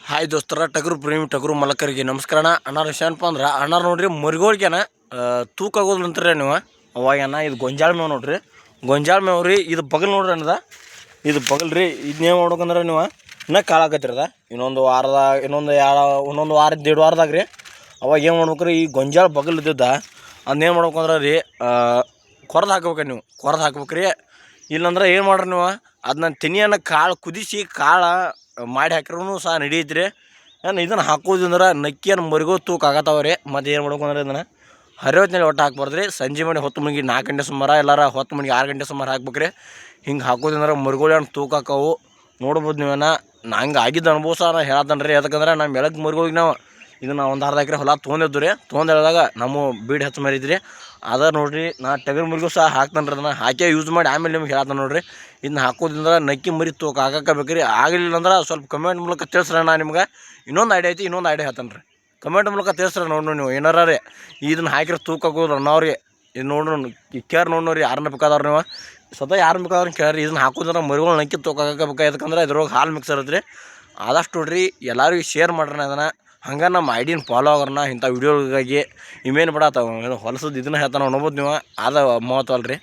Hi ದೋಸ್ತರ ಟಗರು ಪ್ರೇಮಿ ಟಗರು ಮಲಕರಿಗೆ ನಮಸ್ಕಾರ ಅಣ್ಣ ವಿಷಯ ಏನಪ್ಪ ಅಂದ್ರೆ ಅಣ್ಣ ನೋಡ್ರಿ ಮರಿಗೋಳ್ಗೆನ ತೂಕ ಆಗೋದಿಲ್ಲ ಅಂತಾರೆ ನೀವು ಅವಾಗೇನ ಇದು ಗೊಂಜಾಳ ಮೇವು ನೋಡ್ರಿ ಗೊಂಜಾಳ ಮೇವು ರೀ ಇದು ಬಗಲ್ ನೋಡ್ರಿ ಅನ್ನದ ಇದು ಬಗಲ್ ರೀ ಇದನ್ನೇನು ನೋಡ್ಬೇಕಂದ್ರೆ ನೀವು ಇನ್ನೂ ಕಾಳಾಕತ್ತಿರದ ಇನ್ನೊಂದು ವಾರ ದೇಡ್ ವಾರದಾಗ ರೀ ಅವಾಗ ಏನು ಮಾಡ್ಬೇಕ್ರಿ ಈ ಗೊಂಜಾಳ ಬಗಲ್ ಇದ್ದಿದ್ದ ಅದನ್ನೇನು ಮಾಡ್ಬೇಕಂದ್ರೆ ರೀ ಕೊರ್ದು ಹಾಕ್ಬೇಕು ನೀವು ಕೊರ್ದು ಹಾಕ್ಬೇಕ್ರಿ ಇಲ್ಲಾಂದ್ರೆ ಏನು ಮಾಡ್ರಿ ನೀವು ಅದನ್ನ ತೆನಿಯನ್ನು ಕಾಳು ಕುದಿಸಿ ಕಾಳು ಮಾಡಿ ಹಾಕಿರೂ ಸಹ ನಡೀತ್ರಿ ಏನು ಇದನ್ನು ಹಾಕೋದಂದ್ರೆ ನಕ್ಕಿಯನ್ನು ಮರಿಗೋ ತೂಕ ಆಗತ್ತವ್ರಿ ಮತ್ತು ಏನು ಮಾಡ್ಬೇಕಂದ್ರೆ ಇದನ್ನು ಹರಿವತ್ತಿನಲ್ಲಿ ಒಟ್ಟು ಹಾಕ್ಬಾರ್ದು ರೀ ಸಂಜೆ ಮನೆ 10 ಮಣಿಗೆ 4 ಗಂಟೆ ಸುಮಾರು ಎಲ್ಲಾರ 10 ಮಣಿಗೆ 6 ಗಂಟೆ ಸುಮಾರು ಹಾಕ್ಬೇಕ್ರಿ ಹಿಂಗೆ ಹಾಕೋದಂದ್ರೆ ಮರಿಗೋಳು ತೂಕ ಹಾಕವು ನೋಡ್ಬೋದು ನೀವೇನ ನಂಗೆ ಆಗಿದ್ದು ಅನುಭವ ಸಹ ನಾನು ಹೇಳತ್ತೇನೆ ರೀ ಯಾಕಂದ್ರೆ ನಮ್ಮ ಬೆಳಗ್ಗೆ ಮರಿಗೋಗಿ ನಾವು ಇದನ್ನು ಒಂದು ಅರ್ಧ ಎಕರೆ ಹೊಲ ತೊಗೊಂಡಿದ್ದು ರೀ ಹೇಳಿದಾಗ ನಮ್ಮ ಬೀಡ್ ಹೆಚ್ಚು ಮರಿದ್ರಿ ಅದ ನೋಡಿರಿ ನಾ ಟಗರು ಮರಿಗೂ ಸಹ ಹಾಕ್ತಾನೆ ರೀ ಅದನ್ನು ಹಾಕೇ ಯೂಸ್ ಮಾಡಿ ಆಮೇಲೆ ನಿಮ್ಗೆ ಹೇಳ್ತಾನೆ ನೋಡಿರಿ ಇದನ್ನ ಹಾಕೋದ್ರಿಂದ ನಕ್ಕಿ ಮರಿ ತೂಕ ಹಾಕಬೇಕ್ರಿ ಆಗಲಿಲ್ಲ ಅಂದ್ರೆ ಸ್ವಲ್ಪ ಕಮೆಂಟ್ ಮೂಲಕ ತಿಳಿಸ್ರಿ ನಾ ನಿಮ್ಗೆ ಇನ್ನೊಂದು ಐಡಿಯಾ ಐತಿ ಇನ್ನೊಂದು ಐಡಿಯಾ ಹೇಳ್ತಾನೆ ರೀ ಕಮೆಂಟ್ ಮೂಲಕ ತಿಳಿಸ್ರಿ ನೋಡ್ರಿ ನೀವು ಏನಾರ ರೀ ಇದನ್ನ ಹಾಕಿದ್ರೆ ತೂಕ ಹಾಕೋದು ಅನ್ನೋರಿಗೆ ಇದು ನೋಡ್ರಿ ಕೇರ್ ನೋಡ್ರಿ ಯಾರನ್ನ ಬೇಕಾದವ್ರು ನೀವು ಸ್ವತಃ ಯಾರನ್ನ ಬೇಕಾದ್ರೂ ಕೇಳ್ರಿ ಇದನ್ನ ಹಾಕೋದ್ರೆ ಮರಿಗಳು ನಕ್ಕಿ ತೂಕ ಹಾಕಬೇಕು ಯಾಕಂದ್ರೆ ಇದ್ರೊಳಗೆ ಹಾಲು ಮಿಕ್ಸ್ ಇರುತ್ತೆ ರೀ ಆದಷ್ಟು ನೋಡ್ರಿ ಎಲ್ಲರಿಗೂ ಶೇರ್ ಮಾಡ್ರಿ ಅದನ್ನು ಹಂಗೆ ನಮ್ಮ ಐಡಿನ ಫಾಲೋ ಆಗೋರನ್ನ ಇಂಥ ವೀಡಿಯೋಗಾಗಿ ಇಮೇನು ಬಿಡತ್ತಾವ ಹೊಲಸದ್ದು ಇದನ್ನ ಹೇಳ್ತಾನೆ ನೋಡ್ಬೋದು ನೀವು ಆದ ಮಹತ್ವ ಅಲ್ರಿ.